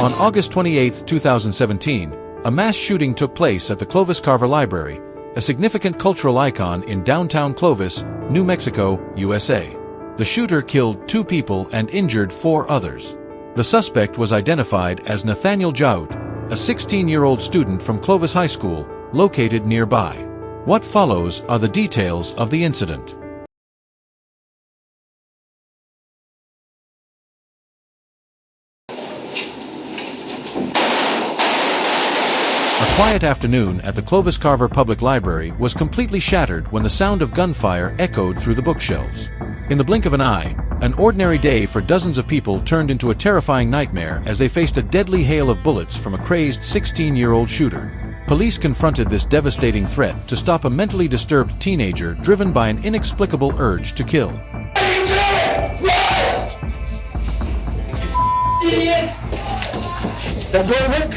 On August 28, 2017, a mass shooting took place at the Clovis Carver Library, a significant cultural icon in downtown Clovis, New Mexico, USA. The shooter killed 2 people and injured 4 others. The suspect was identified as Nathaniel Jaut, a 16-year-old student from Clovis High School, located nearby. What follows are the details of the incident. A quiet afternoon at the Clovis Carver Public Library was completely shattered when the sound of gunfire echoed through the bookshelves. In the blink of an eye, an ordinary day for dozens of people turned into a terrifying nightmare as they faced a deadly hail of bullets from a crazed 16-year-old shooter. Police confronted this devastating threat to stop a mentally disturbed teenager driven by an inexplicable urge to kill. Idiot! That door work?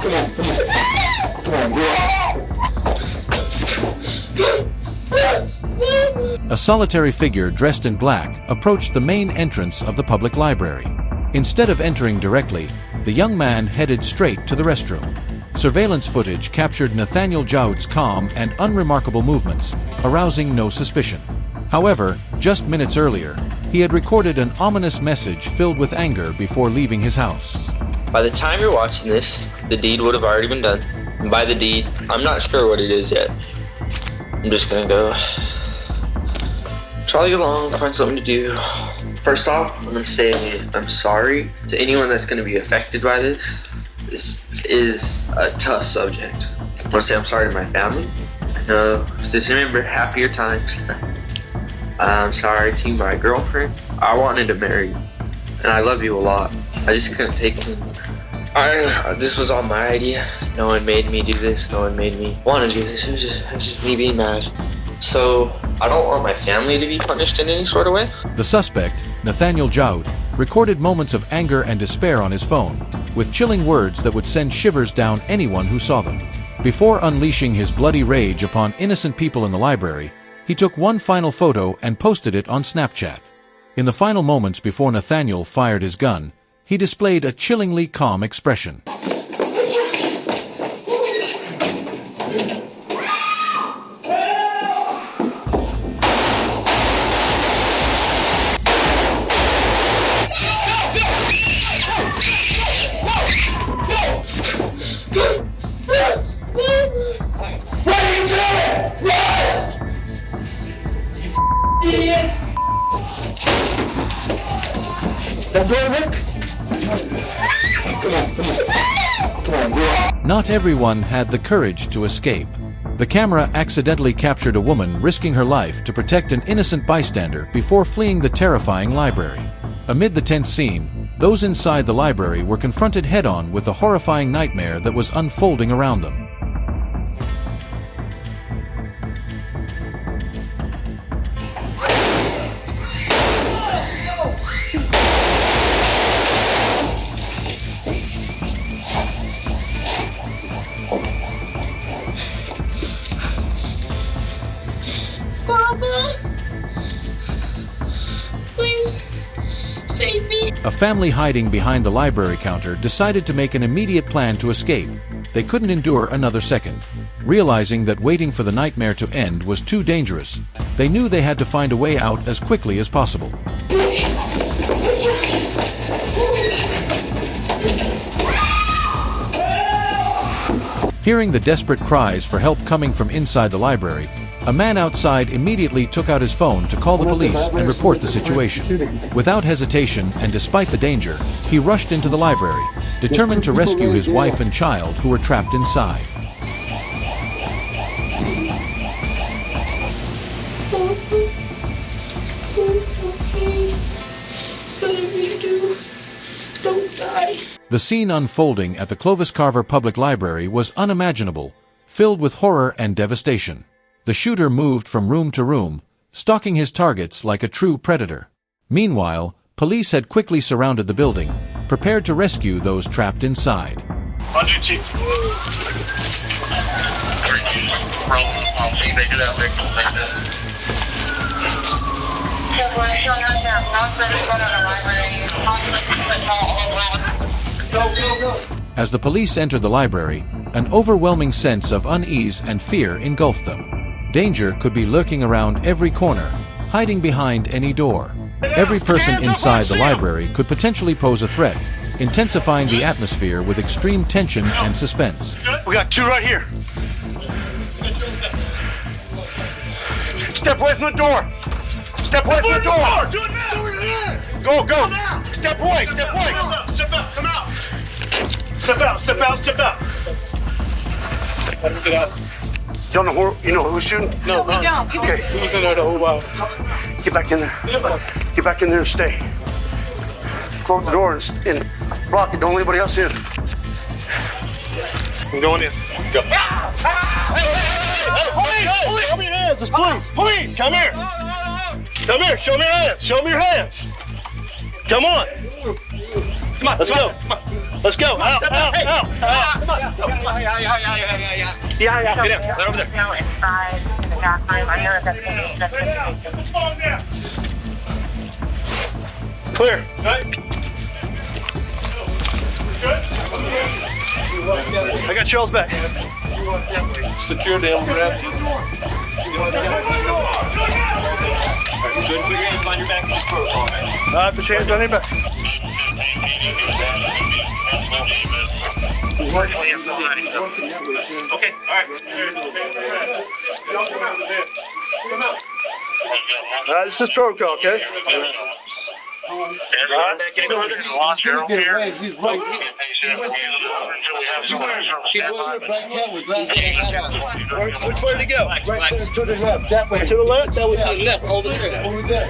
Come on, come on. Come on, A solitary figure dressed in black approached the main entrance of the public library. Instead of entering directly, the young man headed straight to the restroom. Surveillance footage captured Nathaniel Jaut's calm and unremarkable movements, arousing no suspicion. However, just minutes earlier, he had recorded an ominous message filled with anger before leaving his house. By the time you're watching this, the deed would have already been done. And by the deed, I'm not sure what it is yet. I'm just gonna go trolley along, find something to do. First off, I'm gonna say I'm sorry to anyone that's gonna be affected by this. This is a tough subject. I wanna say I'm sorry to my family. Just remember happier times. I'm sorry to my girlfriend. I wanted to marry you, and I love you a lot. I just couldn't take it. This was all my idea. No one made me do this. No one made me want to do this. It was just me being mad. So I don't want my family to be punished in any sort of way. The suspect, Nathaniel Jaut, recorded moments of anger and despair on his phone, with chilling words that would send shivers down anyone who saw them. Before unleashing his bloody rage upon innocent people in the library, he took one final photo and posted it on Snapchat. In the final moments before Nathaniel fired his gun, he displayed a chillingly calm expression. Idiot! That door work? Come on, come on. Come on, go on. Not everyone had the courage to escape. The camera accidentally captured a woman risking her life to protect an innocent bystander before fleeing the terrifying library. Amid the tense scene, those inside the library were confronted head-on with the horrifying nightmare that was unfolding around them. Papa, please save me. A family hiding behind the library counter decided to make an immediate plan to escape. They couldn't endure another second. Realizing that waiting for the nightmare to end was too dangerous, they knew they had to find a way out as quickly as possible. Hearing the desperate cries for help coming from inside the library, a man outside immediately took out his phone to call the police and report the situation. Without hesitation and despite the danger, he rushed into the library, determined to rescue his wife and child who were trapped inside. Whatever you do, don't die. The scene unfolding at the Clovis Carver Public Library was unimaginable, filled with horror and devastation. The shooter moved from room to room, stalking his targets like a true predator. Meanwhile, police had quickly surrounded the building, prepared to rescue those trapped inside. As the police entered the library, an overwhelming sense of unease and fear engulfed them. Danger could be lurking around every corner, hiding behind any door. Every person inside the library could potentially pose a threat, intensifying the atmosphere with extreme tension and suspense. We got 2 right here. Step away from the door. Step away from the door. Do it now. Go, go. Step away. Step away. Step out. Come out. Step out. Step out. Step out. Let us get out. Don't know who, you know who's shooting? No, we don't. Okay. He was in there the whole while. Get back in there. Get back in there and stay. Close the door and block it. Don't let anybody else in. I'm going in. Go. Police! Show me your hands. It's police. Police! Come here. Come here. Show me your hands. Show me your hands. Come on. Come on. Let's go. Let's go. Out. Out. Out. Come on. Yeah. Get in. Right over there. No, inside the bathroom. I know that's Clear. I got Charles back. Secure them. Good. Put your hands behind your back. Just protocol. All right, put your hands behind your back. Okay. All right. All right. This is protocol. Okay. Get him further. Which way did he go? To the left, that way. To the left? To the left, over there. Over there.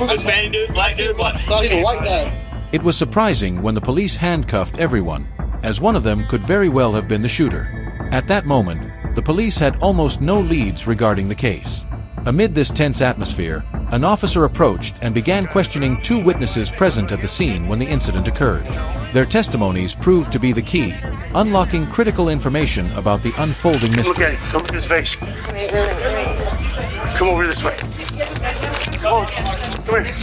This fatty dude, black dude, what? No, he's a white guy. It was surprising when the police handcuffed everyone, as one of them could very well have been the shooter. At that moment, the police had almost no leads regarding the case. Amid this tense atmosphere, an officer approached and began questioning 2 witnesses present at the scene when the incident occurred. Their testimonies proved to be the key, unlocking critical information about the unfolding mystery. Look at him. Look at his face. Come over this way. Come on. Come here.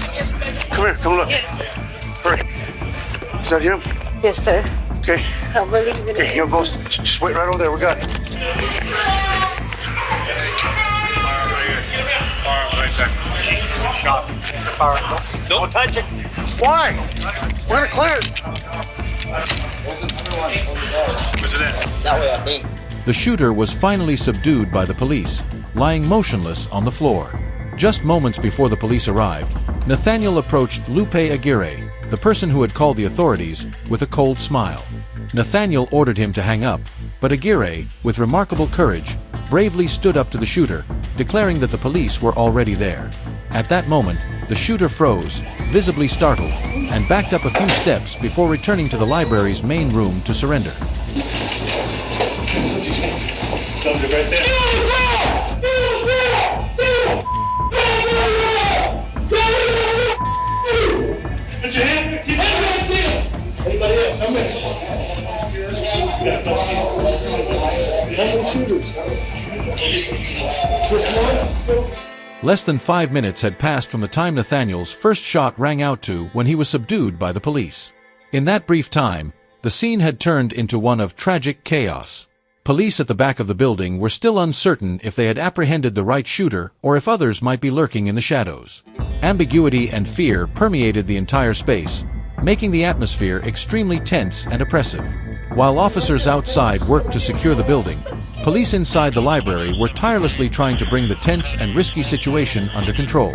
Come here. Come look. Hurry. Is that him? Yes, sir. Okay. I believe it. Okay, here, boss. Just wait right over there. We got it. Jesus, shot. It's the fire. Don't touch it. Why? We're gonna clear it. Where's it at? That way, I think. The shooter was finally subdued by the police, lying motionless on the floor. Just moments before the police arrived, Nathaniel approached Lupe Aguirre, the person who had called the authorities, with a cold smile. Nathaniel ordered him to hang up, but Aguirre, with remarkable courage, bravely stood up to the shooter, declaring that the police were already there. At that moment, the shooter froze, visibly startled, and backed up a few steps before returning to the library's main room to surrender. Right there. Put your hand. Keep your hands in. Anybody else? Come in. Less than 5 minutes had passed from the time Nathaniel's first shot rang out to when he was subdued by the police. In that brief time, the scene had turned into one of tragic chaos. Police at the back of the building were still uncertain if they had apprehended the right shooter or if others might be lurking in the shadows. Ambiguity and fear permeated the entire space, making the atmosphere extremely tense and oppressive. While officers outside worked to secure the building, police inside the library were tirelessly trying to bring the tense and risky situation under control.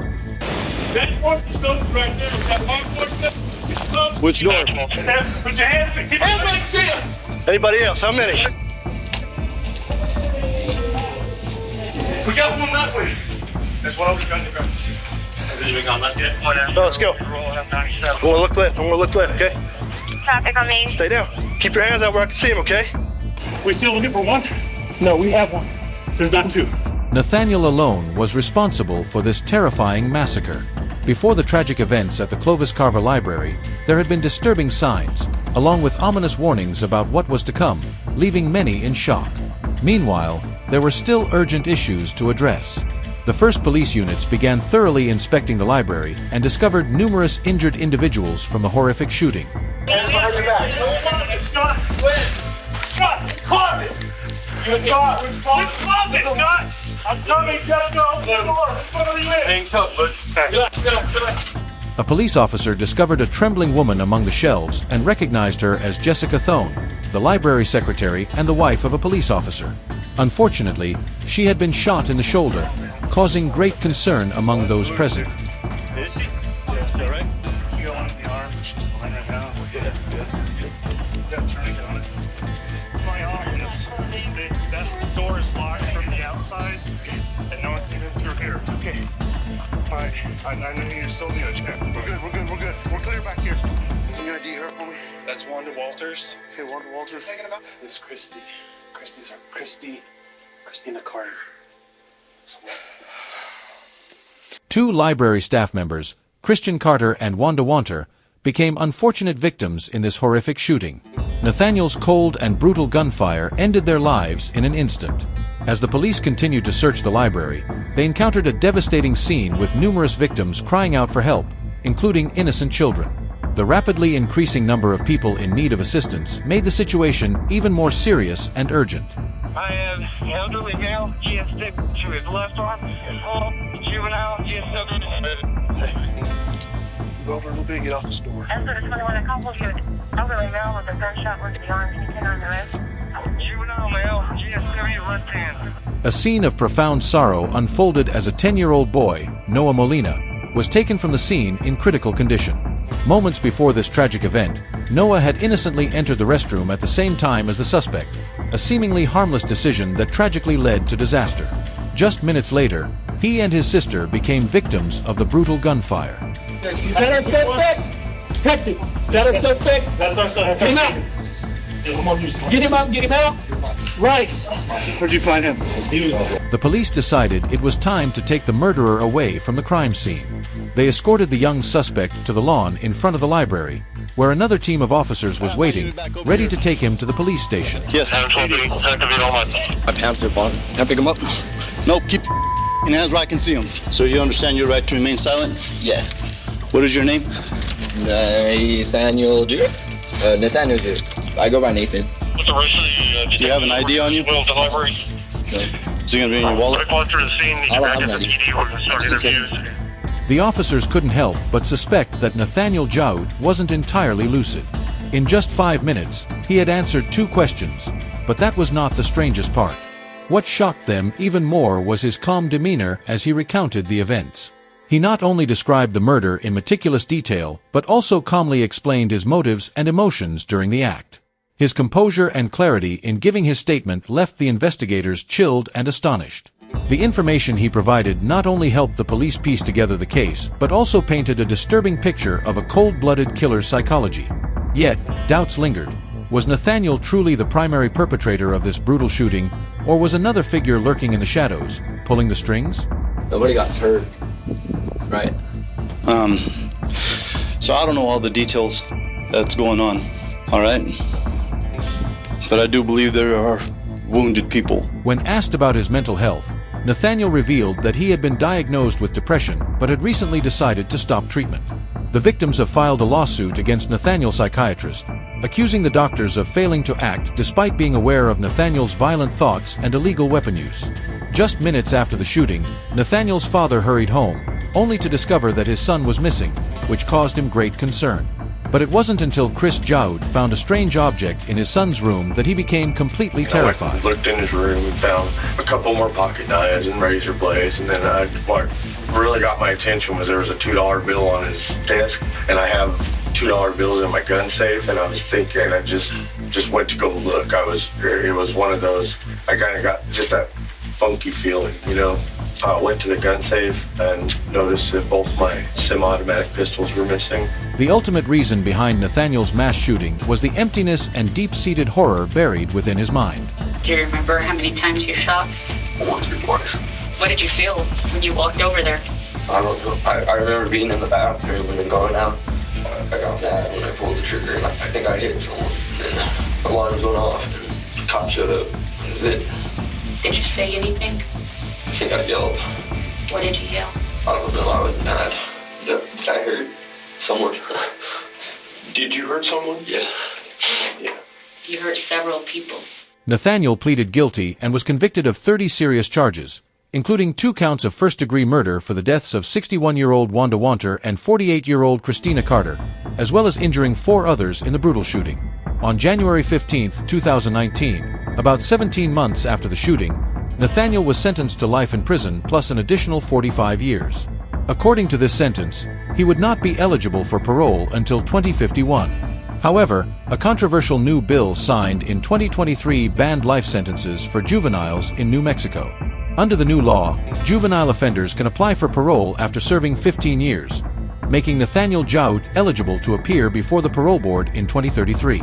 That marker stone right there. Is that marker stone? Which door? Put your hands in. Keep your hands in. Anybody else? How many? We got one that way. That's what I was trying to grab. Let's go. I'm gonna look left. Okay? Traffic on me. Stay down. Keep your hands out where I can see them, okay? We still looking for one? No, we have one. There's not 2. Nathaniel alone was responsible for this terrifying massacre. Before the tragic events at the Clovis Carver Library, there had been disturbing signs, along with ominous warnings about what was to come, leaving many in shock. Meanwhile, there were still urgent issues to address. The first police units began thoroughly inspecting the library and discovered numerous injured individuals from the horrific shooting. It's not. Scott, closet. It's not. It's not. I'm coming. Just go. What are you in? Hang tough, bud. A police officer discovered a trembling woman among the shelves and recognized her as Jessica Thone, the library secretary and the wife of a police officer. Unfortunately, she had been shot in the shoulder, causing great concern among those present. Is she? Yeah, all right. You got one in the arm. She's fine right now. Good. Got turning on it. It's my office. That door is locked from the outside, and no one can get through here. Okay. All right. I know you're still in the check. We're good. We're clear back here. Any ID here, homie? That's Wanda Walters. Okay, Wanda Walters. This is Christy. Christina Carter. Two library staff members, Christian Carter and Wanda Wanter, became unfortunate victims in this horrific shooting. Nathaniel's cold and brutal gunfire ended their lives in an instant. As the police continued to search the library, they encountered a devastating scene with numerous victims crying out for help, including innocent children. The rapidly increasing number of people in need of assistance made the situation even more serious and urgent. I have elderly male, GS6 to his left arm, juvenile, GS7. Hey, go over a little bit, get off the store. Answer to 21, a couple of you, elderly male with a gunshot wound to the arm, T10 on the wrist. Juvenile male, GS7 left hand. A scene of profound sorrow unfolded as a 10-year-old boy, Noah Molina, was taken from the scene in critical condition. Moments before this tragic event, Noah had innocently entered the restroom at the same time as the suspect, a seemingly harmless decision that tragically led to disaster. Just minutes later, he and his sister became victims of the brutal gunfire. Is that our suspect? Detective, is that our suspect? That's our suspect. Get him out. Get him out, get him out. Rice. Where'd you find him? The police decided it was time to take the murderer away from the crime scene. They escorted the young suspect to the lawn in front of the library, where another team of officers was waiting, ready to take him to the police station. Yes. My pants are on. Can I pick him up? Nope, keep your hands where I can see them. So you understand your right to remain silent? Yeah. What is your name? Nathaniel G. Nathaniel G. I go by Nathan. What's the rest of the Do you have an ID on you? Well, the library. Is it going to be in your wallet? Going through the scene, I don't have any. we're going to start interviews. The officers couldn't help but suspect that Nathaniel Jaoud wasn't entirely lucid. In just 5 minutes, he had answered 2 questions, but that was not the strangest part. What shocked them even more was his calm demeanor as he recounted the events. He not only described the murder in meticulous detail, but also calmly explained his motives and emotions during the act. His composure and clarity in giving his statement left the investigators chilled and astonished. The information he provided not only helped the police piece together the case, but also painted a disturbing picture of a cold-blooded killer's psychology. Yet, doubts lingered. Was Nathaniel truly the primary perpetrator of this brutal shooting, or was another figure lurking in the shadows, pulling the strings? Nobody got hurt, right? So I don't know all the details that's going on, all right? But I do believe there are wounded people. When asked about his mental health, Nathaniel revealed that he had been diagnosed with depression but had recently decided to stop treatment. The victims have filed a lawsuit against Nathaniel's psychiatrist, accusing the doctors of failing to act despite being aware of Nathaniel's violent thoughts and illegal weapon use. Just minutes after the shooting, Nathaniel's father hurried home, only to discover that his son was missing, which caused him great concern. But it wasn't until Chris Jaoud found a strange object in his son's room that he became completely terrified. I looked in his room and found a couple more pocket knives and razor blades, and then what really got my attention was there was a $2 bill on his desk, and I have $2 bills in my gun safe, and I was thinking, I just went to go look. It was one of those, I kind of got just that funky feeling, you know. I went to the gun safe and noticed that both my semi-automatic pistols were missing. The ultimate reason behind Nathaniel's mass shooting was the emptiness and deep-seated horror buried within his mind. Do you remember how many times you shot? Once or twice. What did you feel when you walked over there? I don't know. I remember being in the bathroom and then going out. I got mad when I pulled the trigger, and I think I hit someone. And alarms went off, and the cop showed up. That was it. Did you say anything? I think I yelled. What did you yell? I don't know, I was mad that I heard someone. Did you hurt someone? Yeah. You hurt several people. Nathaniel pleaded guilty and was convicted of 30 serious charges, including 2 counts of first-degree murder for the deaths of 61-year-old Wanda Wanter and 48-year-old Christina Carter, as well as injuring 4 others in the brutal shooting. On January 15, 2019, about 17 months after the shooting, Nathaniel was sentenced to life in prison plus an additional 45 years. According to this sentence, he would not be eligible for parole until 2051. However, a controversial new bill signed in 2023 banned life sentences for juveniles in New Mexico. Under the new law, juvenile offenders can apply for parole after serving 15 years, making Nathaniel Jaut eligible to appear before the parole board in 2033.